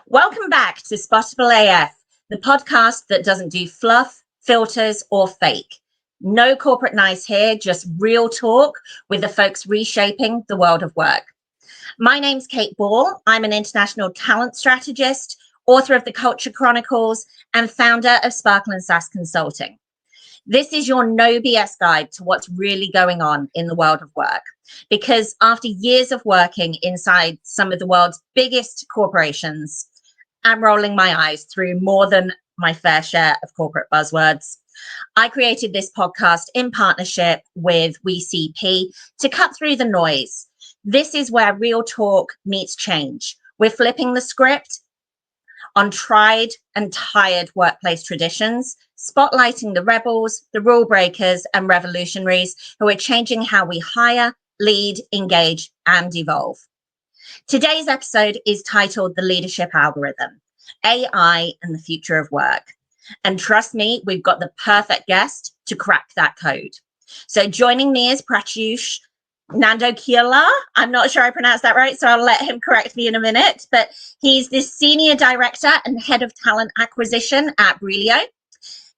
Welcome back to Spottable AF, the podcast that doesn't do fluff, filters, or fake. No corporate nice here, just real talk with the folks reshaping the world of work. My name's Kate Ball. I'm an international talent strategist, author of the Culture Chronicles, and founder of Sparkle and Sass Consulting. This is your no BS guide to what's really going on in the world of work. Because after years of working inside some of the world's biggest corporations, I'm rolling my eyes through more than my fair share of corporate buzzwords. I created this podcast in partnership with WeCP to cut through the noise. This is where real talk meets change. We're flipping the script on tried and tired workplace traditions, spotlighting the rebels, the rule breakers, and revolutionaries who are changing how we hire, lead, engage, and evolve. Today's episode is titled The Leadership Algorithm, AI and the Future of Work. And trust me, we've got the perfect guest to crack that code. So joining me is Pratyush Nandkeolyar. I'm not sure I pronounced that right, so I'll let him correct me in a minute. But he's the Senior Director and Head of Talent Acquisition at Brillio.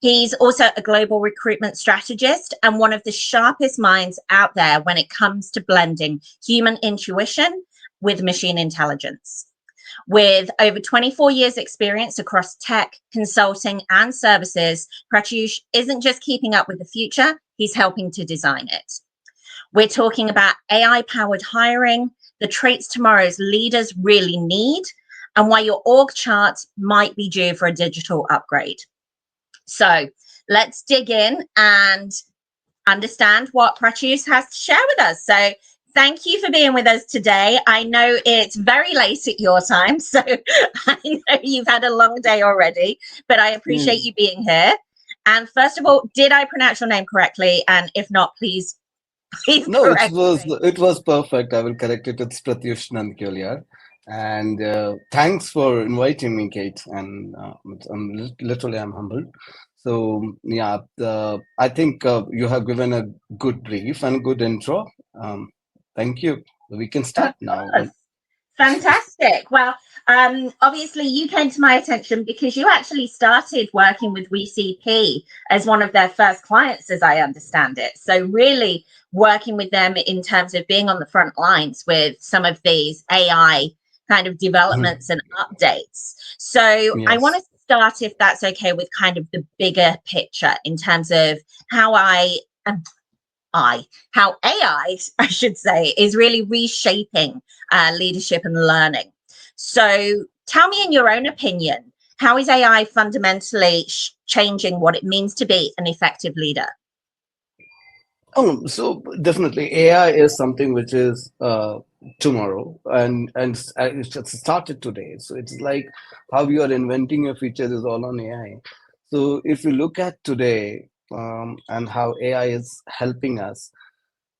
He's also a global recruitment strategist and one of the sharpest minds out there when it comes to blending human intuition with machine intelligence. With over 24 years experience across tech, consulting, and services, Pratyush isn't just keeping up with the future, he's helping to design it. We're talking about AI-powered hiring, the traits tomorrow's leaders really need, and why your org chart might be due for a digital upgrade. So let's dig in and understand what Pratyush has to share with us. So thank you for being with us today. I know it's very late at your time, so I know you've had a long day already, but I appreciate you being here. And first of all, did I pronounce your name correctly? And if not, please No, correct me. it was perfect. I will correct it. It's Pratyush Nandkeolyar. And thanks for inviting me, Kate. And literally, I'm humbled. So yeah, I think you have given a good brief and good intro. Thank you. We can Of start now. course. Fantastic. Well, obviously you came to my attention because you actually started working with WeCP as one of their first clients, as I understand it. So really working with them in terms of being on the front lines with some of these AI kind of developments and updates. So I want Yes. to start, if that's okay, with kind of the bigger picture in terms of how how AI, I should say, is really reshaping leadership and learning. So tell me, in your own opinion, how is AI fundamentally changing what it means to be an effective leader? Oh, so definitely AI is something which is tomorrow, and it's just started today. So it's like how you are inventing your features is all on AI. So if you look at today and how AI is helping us,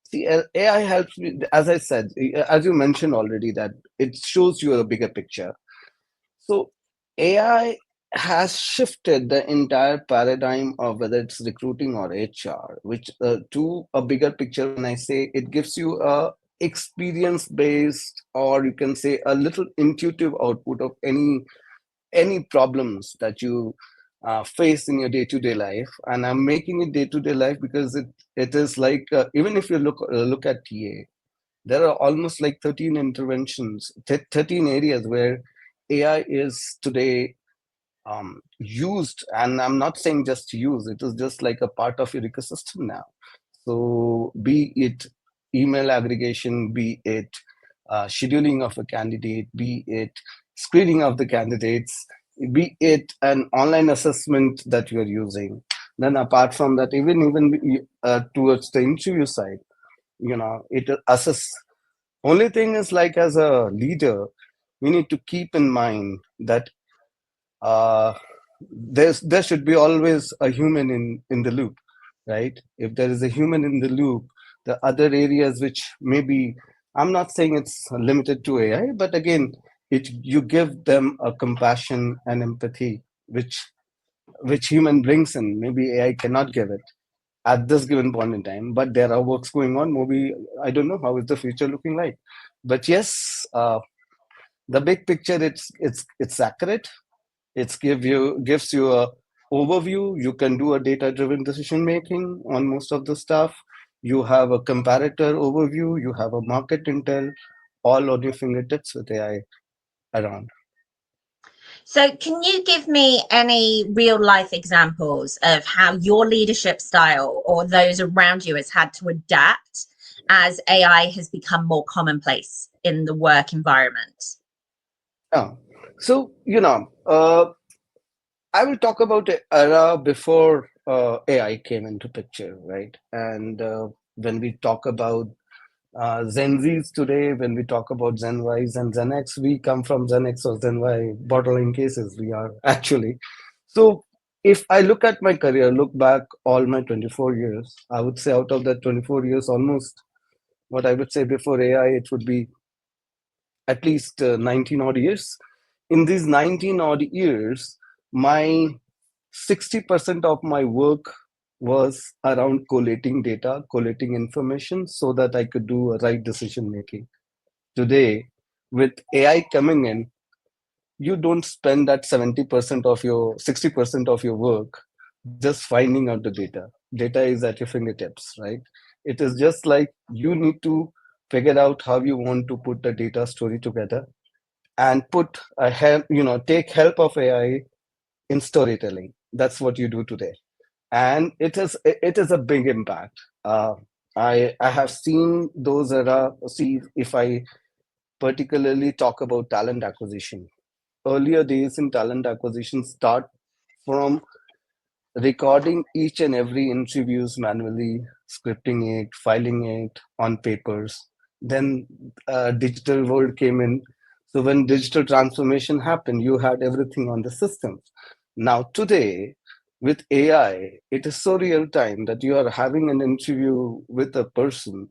see, AI helps me, as I said, as you mentioned already, that it shows you a bigger picture. So AI has shifted the entire paradigm of whether it's recruiting or HR, which to a bigger picture. When I say it gives you a experience based, or you can say a little intuitive output of any problems that you face in your day-to-day life. And I'm making it day-to-day life because it is like even if you look at TA, there are almost like 13 interventions, 13 areas where AI is today used. And I'm not saying just use, it is just like a part of your ecosystem now. So be it email aggregation, be it scheduling of a candidate, be it screening of the candidates, be it an online assessment that you're using. Then apart from that, even towards the interview side, it assess. Only thing is, like, as a leader, we need to keep in mind that uh, there should be always a human in the loop, right? If there is a human in the loop, the other areas which maybe, I'm not saying it's limited to AI, but again, you give them a compassion and empathy which human brings in. Maybe AI cannot give it at this given point in time, but there are works going on. Maybe I don't know how is the future looking like, but yes, The big picture, it's accurate. Gives you a overview. You can do a data driven decision making on most of the stuff. You have a comparator overview. You have a market intel, all on your fingertips with AI around. So, can you give me any real life examples of how your leadership style or those around you has had to adapt as AI has become more commonplace in the work environment? Yeah. So, I will talk about the era before AI came into picture, right? And when we talk about Gen Zs today, when we talk about Gen Ys and Gen X, we come from Gen X or Gen Y borderline cases. We are actually. So if I look at my career, look back all my 24 years, I would say out of that 24 years, almost what I would say before AI, it would be at least 19 odd years. In these 19 odd years, my 60% of my work was around collating data, collating information so that I could do a right decision making. Today, with AI coming in, you don't spend that 70% of your 60% of your work just finding out the data. Data is at your fingertips, right? It is just like you need to figure out how you want to put the data story together and put a help, take help of AI in storytelling. That's what you do today, and it is a big impact. I have seen those era. See, if I particularly talk about talent acquisition, earlier days in talent acquisition start from recording each and every interviews manually, scripting it, filing it on papers. Then digital world came in. So when digital transformation happened, you had everything on the systems. Now today, with AI, it is so real time that you are having an interview with a person,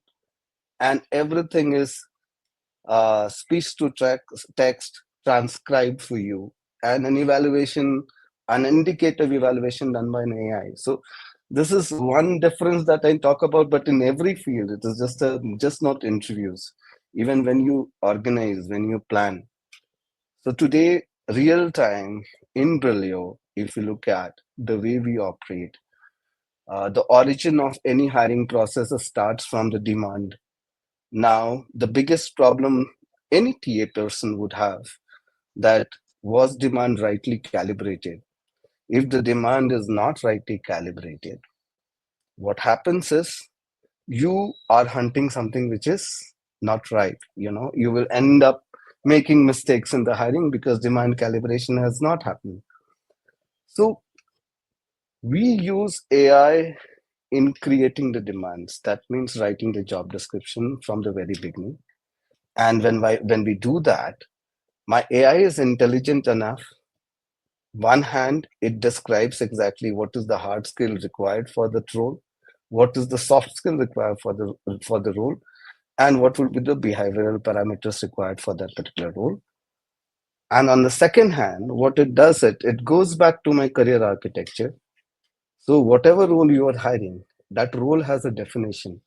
and everything is speech to text transcribed for you, and an evaluation, an indicative evaluation done by an AI. So this is one difference that I talk about, but in every field, it is just not interviews. Even when you organize, when you plan. So today, real time in Brillio, if you look at the way we operate, the origin of any hiring process starts from the demand. Now, the biggest problem any TA person would have, that was demand rightly calibrated. If the demand is not rightly calibrated, what happens is you are hunting something which is not right. You will end up making mistakes in the hiring because demand calibration has not happened. So we use AI in creating the demands. That means writing the job description from the very beginning. And when we do that, my AI is intelligent enough. One hand, it describes exactly what is the hard skill required for the role, what is the soft skill required for the role, and what will be the behavioral parameters required for that particular role. And on the second hand, what it does, it goes back to my career architecture. So whatever role you are hiring, that role has a definition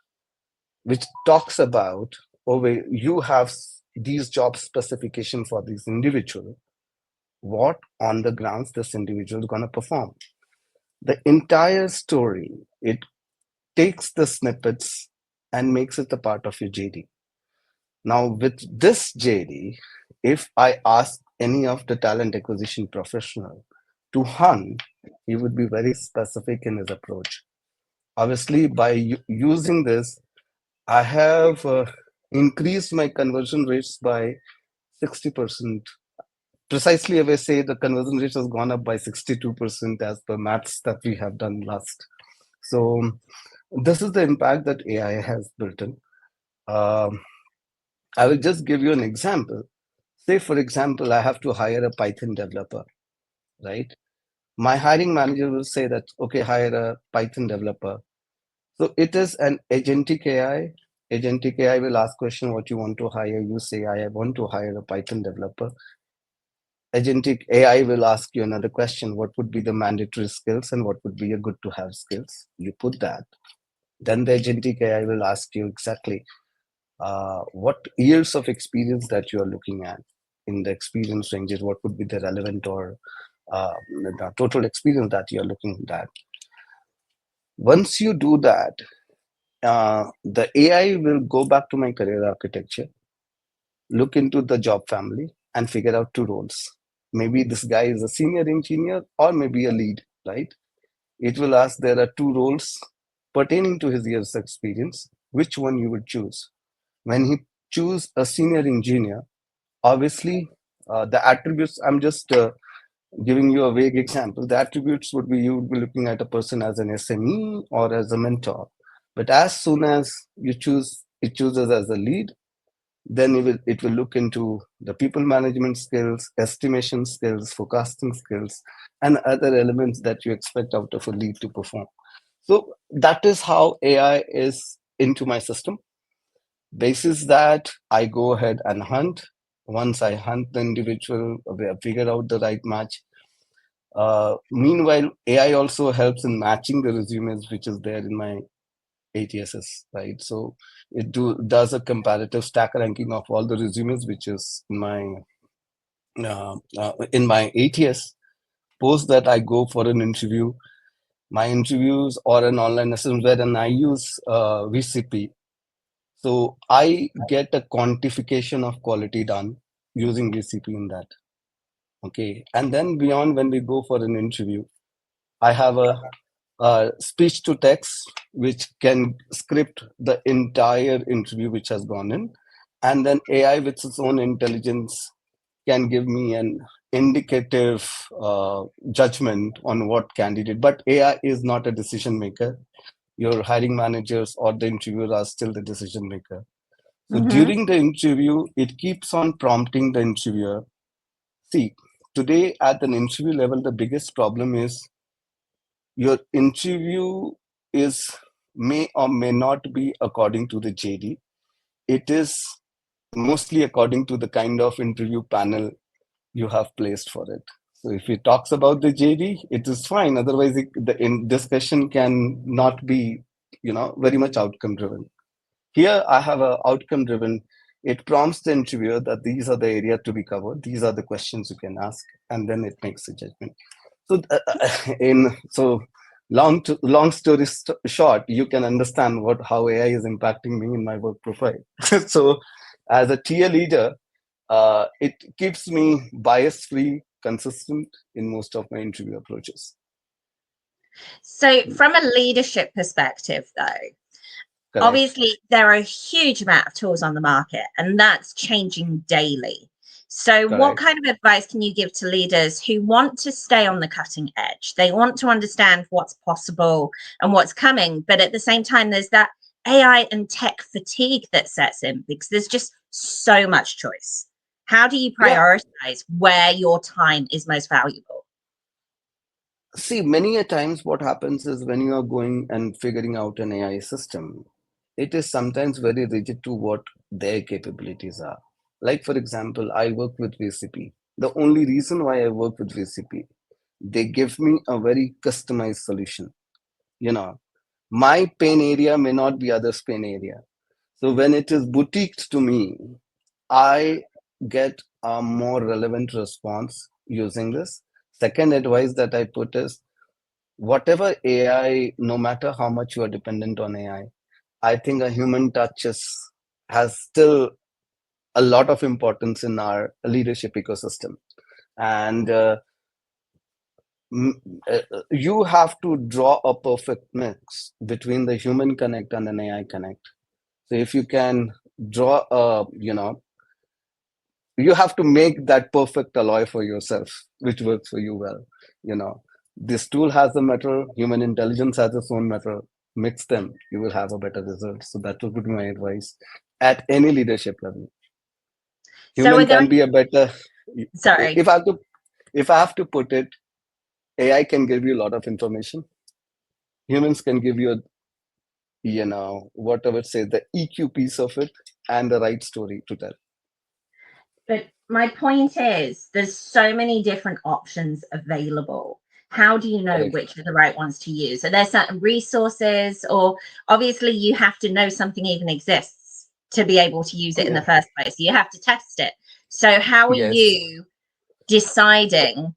which talks about, okay, you have these job specification for this individual. What on the grounds this individual is going to perform? The entire story, it takes the snippets and makes it a part of your JD. Now, with this JD, if I ask any of the talent acquisition professional to hunt, he would be very specific in his approach. Obviously, by using this, I have increased my conversion rates by 60%. Precisely, if I say the conversion rate has gone up by 62% as per maths that we have done last. So this is the impact that AI has built in. Um, I will just give you an example. Say, for example, I have to hire a Python developer, right? My hiring manager will say that, okay, hire a Python developer. So it is an agentic AI. Agentic AI will ask question what you want to hire. You say, I want to hire a Python developer. Agentic AI will ask you another question. What would be the mandatory skills and what would be a good to have skills? You put that. Then the agentic AI will ask you exactly what years of experience that you are looking at. in the experience ranges, what would be the relevant or the total experience that you're looking at. Once you do that, the AI will go back to my career architecture, look into the job family, and figure out two roles. Maybe this guy is a senior engineer or maybe a lead, right? It will ask there are two roles pertaining to his years experience, which one you would choose. When he choose a senior engineer, obviously the attributes, I'm just giving you a vague example, the attributes would be, you would be looking at a person as an SME or as a mentor. But as soon as it chooses as a lead, then it will look into the people management skills, estimation skills, forecasting skills, and other elements that you expect out of a lead to perform. So that is how AI is into my system. Basis that, I go ahead and hunt. Once I hunt the individual, figure out the right match. Meanwhile, AI also helps in matching the resumes which is there in my ATSs, right? So it does a comparative stack ranking of all the resumes which is in my ATS. Post that, I go for an interview. My interviews or an online assessment wherein I use WeCP. So I get a quantification of quality done using WeCP in that. Okay, and then beyond, when we go for an interview, I have a speech to text which can script the entire interview which has gone in, and then AI with its own intelligence can give me an indicative judgment on what candidate. But AI is not a decision maker. Your hiring managers or the interviewer are still the decision maker. So Mm-hmm. during the interview, it keeps on prompting the interviewer. See, today at an interview level, the biggest problem is your interview is may or may not be according to the JD. It is mostly according to the kind of interview panel you have placed for it. So if it talks about the JD, it is fine. Otherwise, the discussion can not be, very much outcome driven. Here, I have a outcome driven. It prompts the interviewer that these are the area to be covered. These are the questions you can ask, and then it makes a judgment. So, long story short, you can understand how AI is impacting me in my work profile. So, as a tier leader, it keeps me bias free, consistent in most of my interview approaches. So from a leadership perspective, though, Correct. obviously there are a huge amount of tools on the market and that's changing daily. So what Correct. kind of advice can you give to leaders who want to stay on the cutting edge? They want to understand what's possible and what's coming, but at the same time there's that AI and tech fatigue that sets in because there's just so much choice. How do you Yeah. prioritize where your time is most valuable? See, many a times what happens is when you are going and figuring out an AI system, it is sometimes very rigid to what their capabilities are. Like, for example, I work with VCP. The only reason why I work with VCP, they give me a very customized solution. You know, my pain area may not be others' pain area. So when it is boutiqued to me, I get a more relevant response using this. Second advice that I put is, whatever AI, no matter how much you are dependent on AI, I think a human touch has still a lot of importance in our leadership ecosystem. And you have to draw a perfect mix between the human connect and an AI connect. So if you can draw you have to make that perfect alloy for yourself, which works for you well. You know, this tool has a metal, human intelligence has its own metal. Mix them, you will have a better result. So that would be my advice at any leadership level. So Human are there can any, be a better. sorry. If I have to put it, AI can give you a lot of information. Humans can give you whatever say the EQ piece of it and the right story to tell. But my point is, there's so many different options available. How do you know Correct. which are the right ones to use? Are there certain resources, or obviously you have to know something even exists to be able to use Oh it in the yeah. first place? You have to test it. So how are Yes. you deciding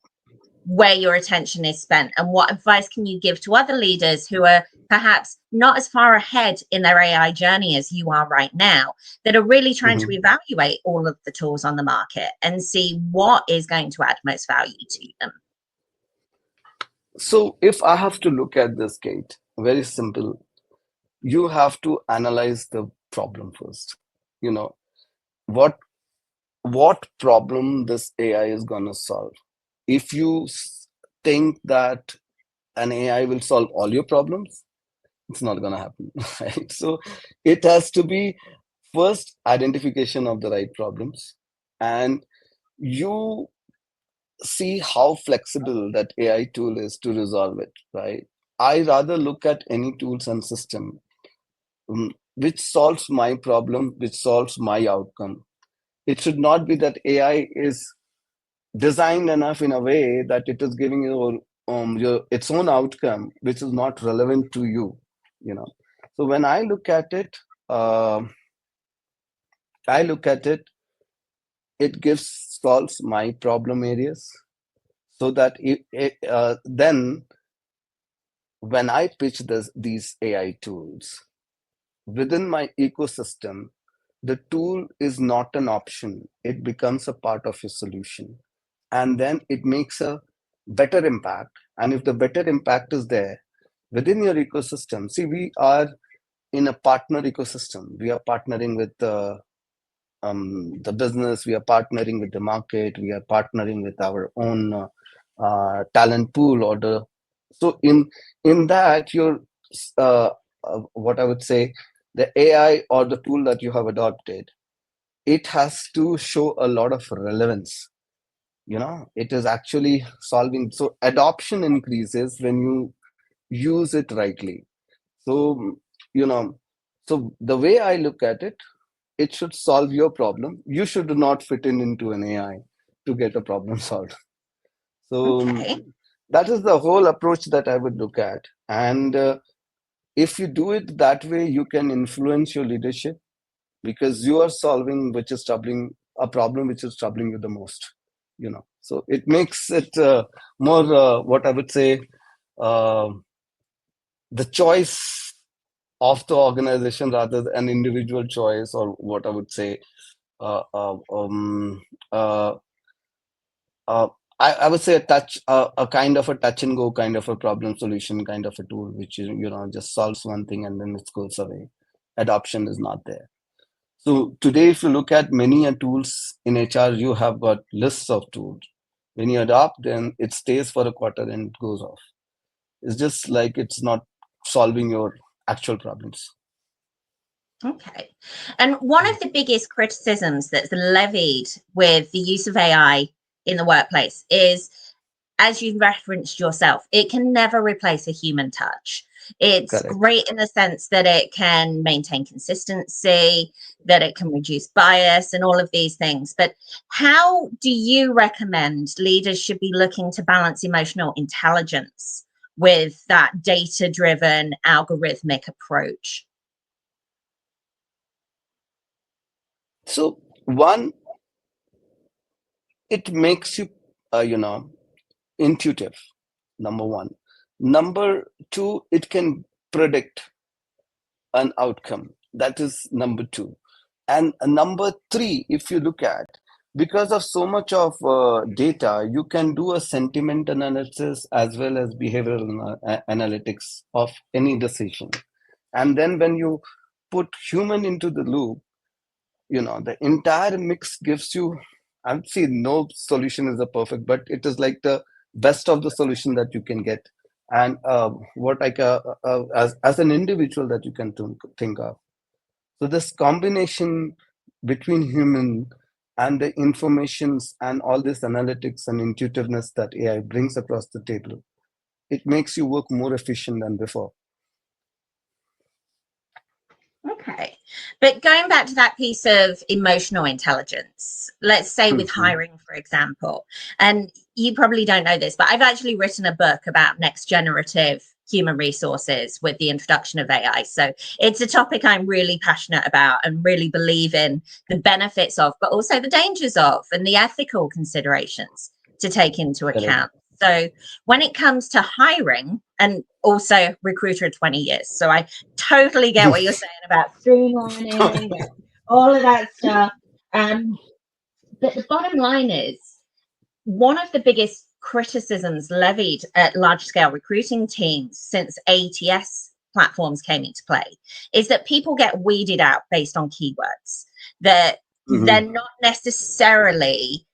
where your attention is spent, and what advice can you give to other leaders who are perhaps not as far ahead in their AI journey as you are right now, that are really trying to Mhm. evaluate all of the tools on the market and see what is going to add most value to them? So if I have to look at this, Kate, very simple. You have to analyze the problem first. You know, what what problem this AI is going to solve. If you think that an AI will solve all your problems, it's not going to happen, right? So it has to be first identification of the right problems, and you see how flexible that AI tool is to resolve it, right? I rather look at any tools and system which solves my problem, which solves my outcome. It should not be that AI is designed enough in a way that it is giving you your its own outcome, which is not relevant to you. You know. So when uh, I look at it, it gives solves my problem areas, so that then when I pitch these AI tools within my ecosystem, the tool is not an option. It becomes a part of your solution. And then it makes a better impact. And if the better impact is there within your ecosystem, see, we are in a partner ecosystem. We are partnering with the business, we are partnering with the market, we are partnering with our own talent pool order. So in that, your uh, what I would say, the AI or the tool that you have adopted, it has to show a lot of relevance. It is actually solving. So adoption increases when you use it rightly. So you know, so the way I look at it, it should solve your problem. You should not fit in into an AI to get a problem solved. So Okay. that is the whole approach that I would look at. And if you do it that way, you can influence your leadership, because you are solving which is troubling a problem which is troubling you the most. So it makes it more what I would say, uh, the choice of the organization rather than an individual choice, or what I would say, uh, uh, um, uh, uh, I would say a kind of a touch and go kind of a problem solution kind of a tool, which is, just solves one thing and then it goes away. Adoption is not there. So today, if you look at many tools in HR, you have got lists of tools. When you adopt, then it stays for a quarter and it goes off. It's just like it's not solving your actual problems. Okay. And one of the biggest criticisms that's levied with the use of AI in the workplace is, as you referenced yourself, it can never replace a human touch. It's Correct. great in the sense that it can maintain consistency, that it can reduce bias, and all of these things. But how do you recommend leaders should be looking to balance emotional intelligence with that data driven algorithmic approach? So one, it makes you, intuitive. Number one. Number two, it can predict an outcome. That is number two. And number three, if you look at, because of so much of data, you can do a sentiment analysis as well as behavioral analytics of any decision. And then when you put human into the loop, the entire mix gives you, I would say no solution is a perfect, but it is like the best of the solution that you can get. And what like as an individual that you can think of. So this combination between human and the informations and all this analytics and intuitiveness that AI brings across the table, it makes you work more efficient than before. Okay. But going back to that piece of emotional intelligence, let's say with Mhm. hiring, for example, and you probably don't know this, but I've actually written a book about next generative human resources with the introduction of AI. So it's a topic I'm really passionate about and really believe in the benefits of, but also the dangers of, and the ethical considerations to take into account. So when it comes to hiring, and also recruiter 20 years, so I totally get what you're saying about streamlining and all of that stuff. But the bottom line is, one of the biggest criticisms levied at large scale recruiting teams since ATS platforms came into play is that people get weeded out based on keywords, that they're not necessarily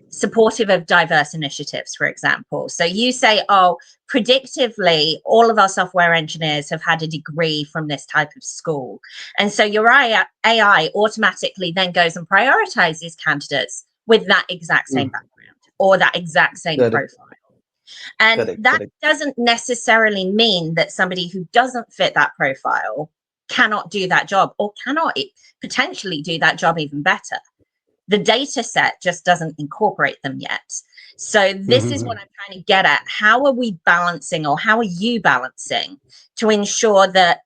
supportive of diverse initiatives, for example. So you say, oh, predictively, all of our software engineers have had a degree from this type of school. And so your AI automatically then goes and prioritizes candidates with that exact same background or that exact same profile. And that doesn't necessarily mean that somebody who doesn't fit that profile cannot do that job, or cannot potentially do that job even better. The data set just doesn't incorporate them yet. So this is what I'm trying to get at. How are we balancing, or how are you balancing to ensure that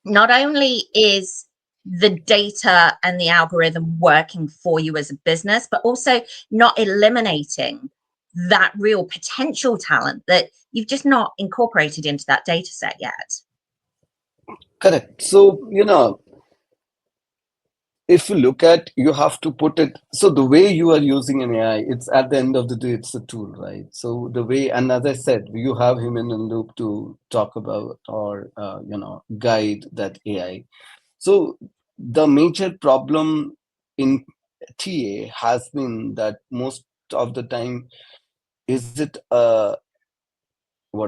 not only is the data and the algorithm working for you as a business, but also not eliminating that real potential talent that you've just not incorporated into that data set yet? Correct. So, if you look at, you have to put it, so the way you are using an AI, it's at the end of the day, it's a tool, right? So the way, and as I said, you have human in loop to talk about, or, guide that AI. So the major problem in TA has been that most of the time, is it what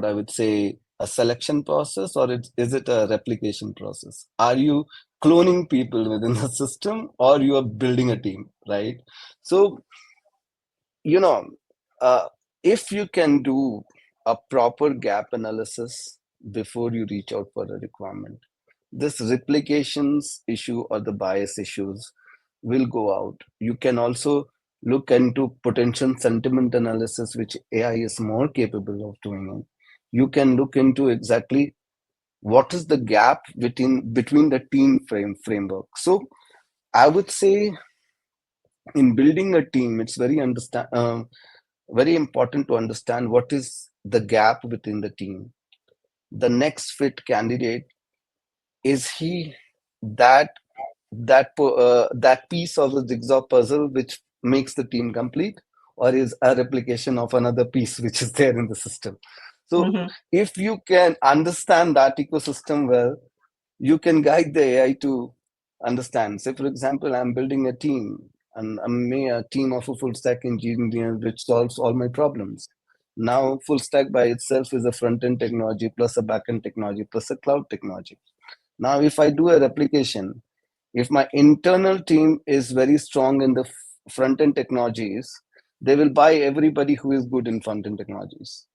I would say, a selection process, or is it a replication process? Are you cloning people within the system, or you are building a team, right? So, if you can do a proper gap analysis before you reach out for a requirement, this replications issue or the bias issues will go out. You can also look into potential sentiment analysis, which AI is more capable of doing. You can look into exactly what is the gap between the team framework. So I would say, in building a team, it's very important to understand what is the gap within the team. The next fit candidate, is he that that piece of the jigsaw puzzle which makes the team complete, or is a replication of another piece which is there in the system? So if you can understand that ecosystem well, you can guide the AI to understand. Say, for example, I'm building a team, and I'm a team of a full stack engineer which solves all my problems. Now, full stack by itself is a front end technology plus a back end technology plus a cloud technology. Now, if I do a replication, if my internal team is very strong in the front end technologies, they will buy everybody who is good in front end technologies.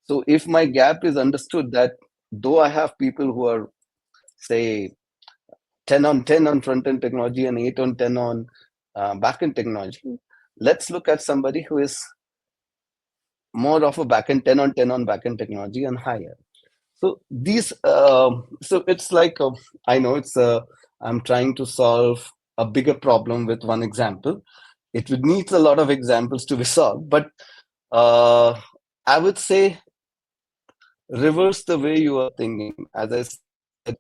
So if my gap is understood, that though I have people who are, say, 10 on 10 on front end technology and 8 on 10 on back end technology, let's look at somebody who is more of a back end 10 on 10 on back end technology and higher. So these, so it's like, I know it's I'm trying to solve a bigger problem with one example. It would need a lot of examples to be solved, but I would say, reverse the way you are thinking. As I said,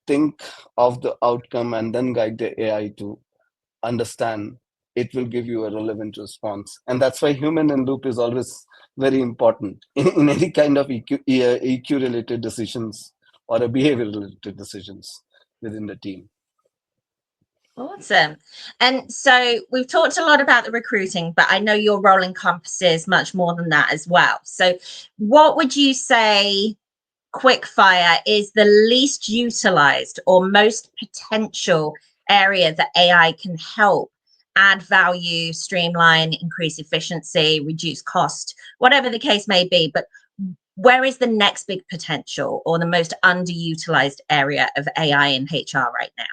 think of the outcome and then guide the AI to understand. It will give you a relevant response, and that's why human in loop is always very important in any kind of EQ related decisions or a behavior related decisions within the team. Awesome. And so we've talked a lot about the recruiting, but I know your role encompasses much more than that as well. So what would you say, quickfire, is the least utilized or most potential area that AI can help add value, streamline, increase efficiency, reduce cost, whatever the case may be? But where is the next big potential or the most underutilized area of AI in HR right now?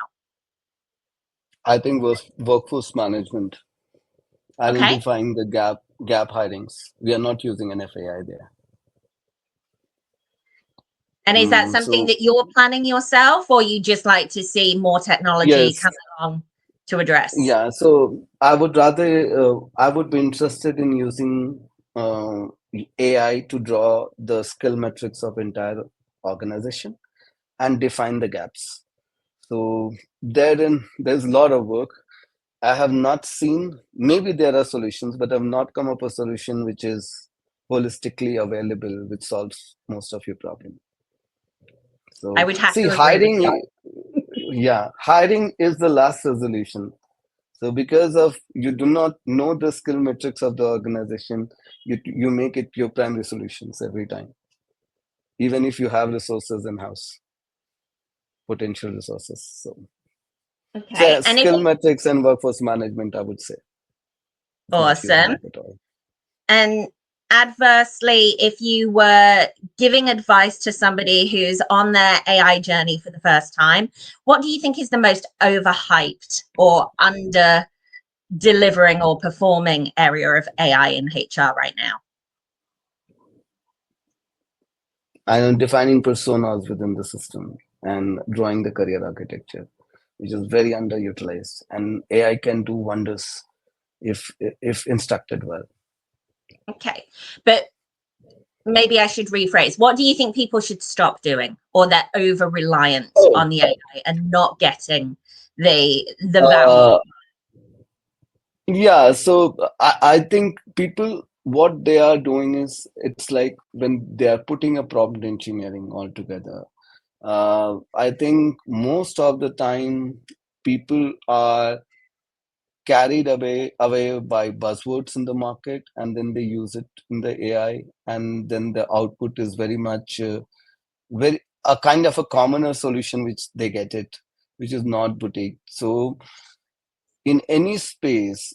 I think workforce management, identifying the gap hirings. We are not using an FAI there. And is that something So that you're planning yourself, or you just like to see more technology yes, come along to address? yeah. So I would rather, I would be interested in using uh, AI to draw the skill metrics of entire organization and define the gaps. So therein, there's a lot of work. I have not seen, maybe there are solutions, but I've not come up with a solution which is holistically available, which solves most of your problem. I So would have see, to agree with you. yeah, hiring is the last resolution. So because of you do not know the skill metrics of the organization, you make it your primary solutions every time, even if you have resources in house, potential resources. So Okay. And if skill metrics and workforce management, I would say, for if you have awesome. it all. And adversely, if you were giving advice to somebody who's on their AI journey for the first time, what do you think is the most overhyped or under delivering or performing area of AI in HR right now? I am defining personas within the system and drawing the career architecture, which is very underutilized. And AI can do wonders if instructed well. Okay. But maybe I should rephrase. What do you think people should stop doing, or they're over reliant Oh, on the AI and not getting the value? uh, yeah. So I think people, what they are doing is it's like when they are putting a prompt engineering all together. I think most of the time people are carried away by buzzwords in the market, and then they use it in the AI, and then the output is very much very a kind of a commoner solution which they get it, which is not boutique. So in any space,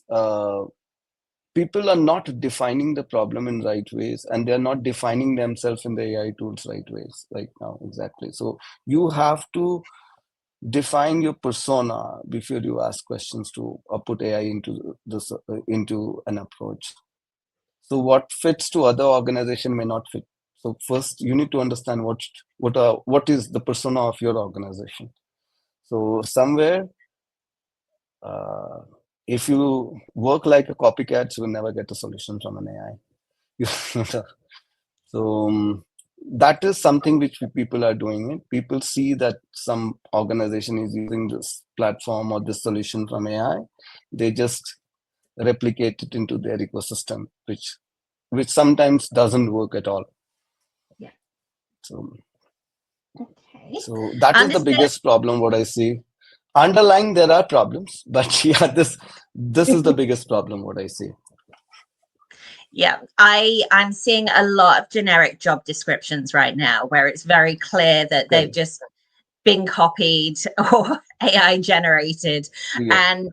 people are not defining the problem in right ways, and they're not defining themselves in the AI tools right ways right now. Exactly. So you have to define your persona before you ask questions to put AI into this into an approach. So what fits to other organization may not fit. So first, you need to understand what is the persona of your organization. So somewhere, uh, if you work like a copycat, you will never get a solution from an AI. So that is something which people are doing it. People see that some organization is using this platform or this solution from AI. They just replicate it into their ecosystem, which sometimes doesn't work at all. Yeah. So, Okay. so that is the Understood. biggest problem. What I see, underlying there are problems, but yeah, this is the biggest problem. What I see. Yeah, I'm seeing a lot of generic job descriptions right now where it's very clear that they've Correct. just been copied or AI generated. Yeah. And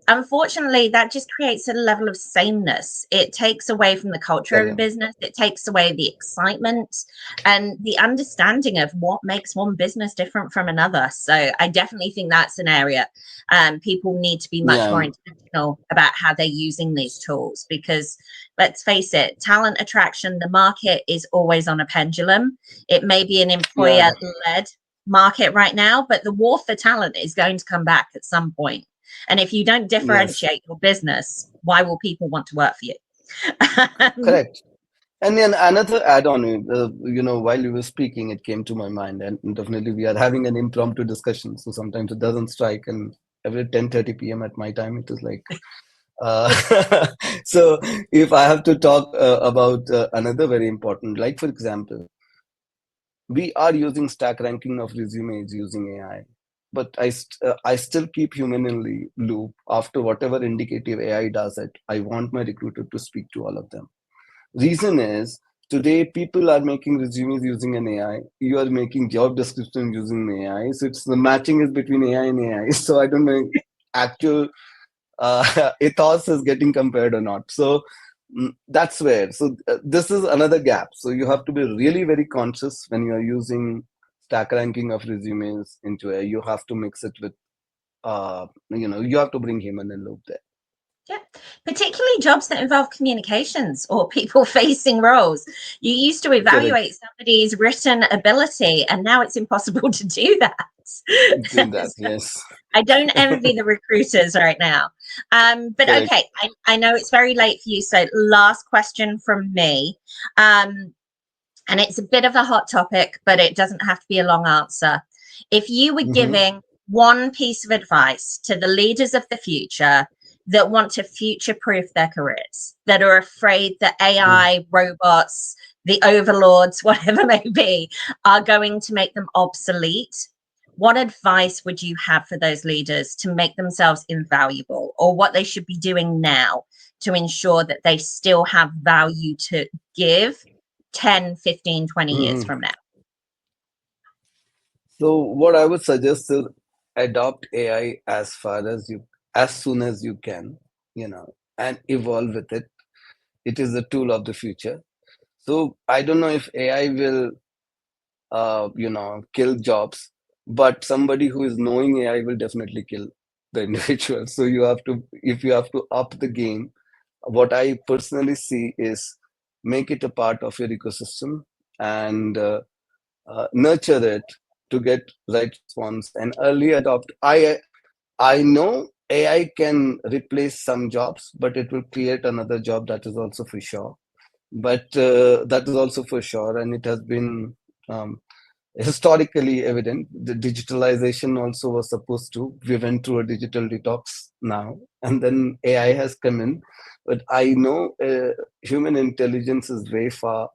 unfortunately, that just creates a level of sameness. It takes away from the culture of a Correct. business, it takes away the excitement and the understanding of what makes one business different from another. So I definitely think that's an area people need to be much Yeah. more intentional about how they're using these tools, because let's face it, talent attraction, the market is always on a pendulum. It may be an Yeah. employer led market right now, but the war for talent is going to come back at some point. And if you don't Yes. differentiate your business, why will people want to work for you? Correct. And then another add-on, while you were speaking, it came to my mind, and definitely we are having an impromptu discussion. So sometimes it doesn't strike, and every 10:30 p.m. at my time, it is like. Uh, so if I have to talk about another very important, like for example, we are using stack ranking of resumes using AI, but I still keep human in the loop after whatever indicative AI does it. I want my recruiter to speak to all of them. Reason is today people are making resumes using an AI. You are making job description using AI. So it's the matching is between AI and AI. So I don't know actual ethos is getting compared or not. So that's where. So this is another gap. So you have to be really very conscious when you are using stack ranking of resumes into AI. You have to mix it with you have to bring human in loop there. Yeah, particularly jobs that involve communications or people facing roles. You used to Correct. evaluate somebody's written ability, and now it's impossible to do that. Do that. So Yes. I don't envy the recruiters right now. But Correct. okay, I know it's very late for you. So, last question from me. And it's a bit of a hot topic, but it doesn't have to be a long answer. If you were Hmm. giving one piece of advice to the leaders of the future that want to future proof their careers, that are afraid that AI, robots, the overlords, whatever may be, are going to make them obsolete, what advice would you have for those leaders to make themselves invaluable, or what they should be doing now to ensure that they still have value to give 10, 15, 20 years Hmm. from now? So what I would suggest is adopt AI as soon as you can, and evolve with it. It is the tool of the future. So I don't know if AI will, kill jobs, but somebody who is knowing AI will definitely kill the individual. So if you have to up the game, what I personally see is make it a part of your ecosystem and nurture it to get right response and early adopt. I know AI can replace some jobs, but it will create another job. That is also for sure. But that is also for sure, and it has been um, historically evident. The digitalization also was supposed to. We went through a digital detox now, and then AI has come in. But I know human intelligence is way far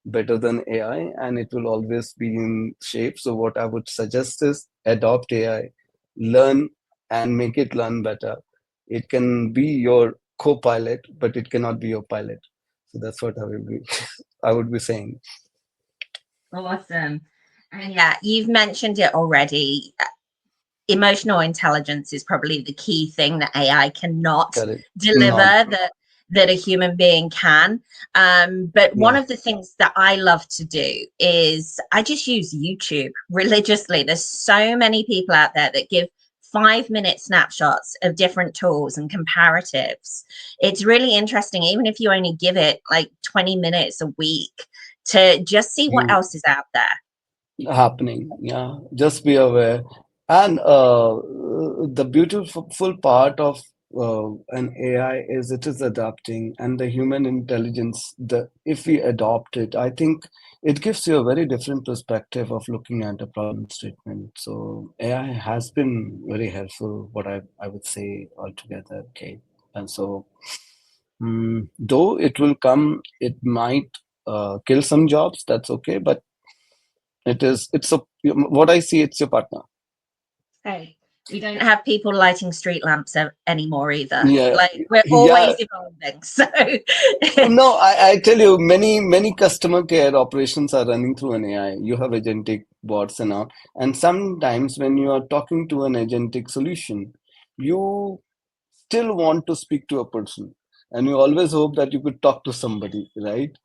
better than AI, and it will always be in shape. So what I would suggest is adopt AI, learn and make it learn better. It can be your co-pilot, but it cannot be your pilot. So that's what I will be I would be saying. Awesome. And yeah, you've mentioned it already. Emotional intelligence is probably the key thing that AI cannot Correct. deliver Not, that a human being can. But one yeah. of the things that I love to do is I just use YouTube religiously. There's so many people out there that give 5 minute snapshots of different tools and comparatives. It's really interesting, even if you only give it like 20 minutes a week to just see what You else is out there. happening. Yeah. Just be aware. And the beautiful part of an AI is it is adapting, and the human intelligence. The If we adopt it, I think it gives you a very different perspective of looking at a problem statement. So AI has been very helpful. What I would say altogether, Kate. And so, though it will come, it might kill some jobs. That's okay, but it's a what I see. It's your partner. Hey, we don't have people lighting street lamps anymore either. Yeah, Like we're yeah. always evolving. So No, I tell you, many customer care operations are running through an AI. You have agentic bots and all, and sometimes when you are talking to an agentic solution, you still want to speak to a person, and you always hope that you could talk to somebody, right?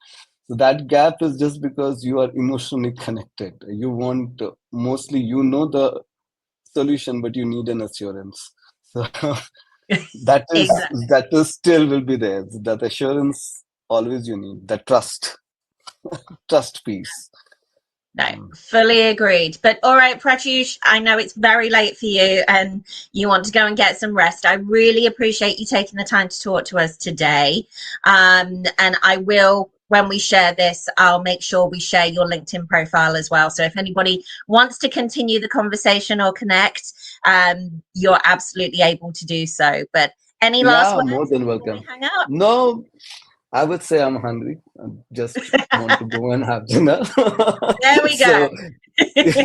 So that gap is just because you are emotionally connected. You want mostly you know the solution, but you need an assurance. So that is exactly. that is still will be there. That assurance always you need. That trust piece. No, Mm. fully agreed. But all right, Pratyush, I know it's very late for you and you want to go and get some rest. I really appreciate you taking the time to talk to us today. And I will, when we share this, I'll make sure we share your LinkedIn profile as well. So if anybody wants to continue the conversation or connect, you're absolutely able to do so. But any last Yeah, more words than before we welcome. hang up? No, I would say I'm hungry. I just want to go and have dinner. There we go. So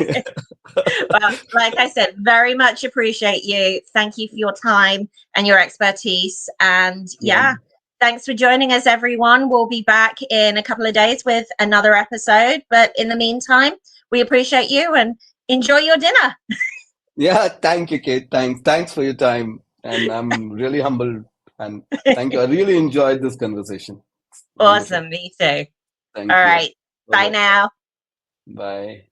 Well, like I said, very much appreciate you. Thank you for your time and your expertise. And yeah, yeah, thanks for joining us, everyone. We'll be back in a couple of days with another episode. But in the meantime, we appreciate you and enjoy your dinner. yeah. Thank you, Kate. Thanks for your time, and I'm really humbled. And thank you. I really enjoyed this conversation. Wonderful. Awesome. Me too. All Thank you. right. Bye Bye bye. now. Bye.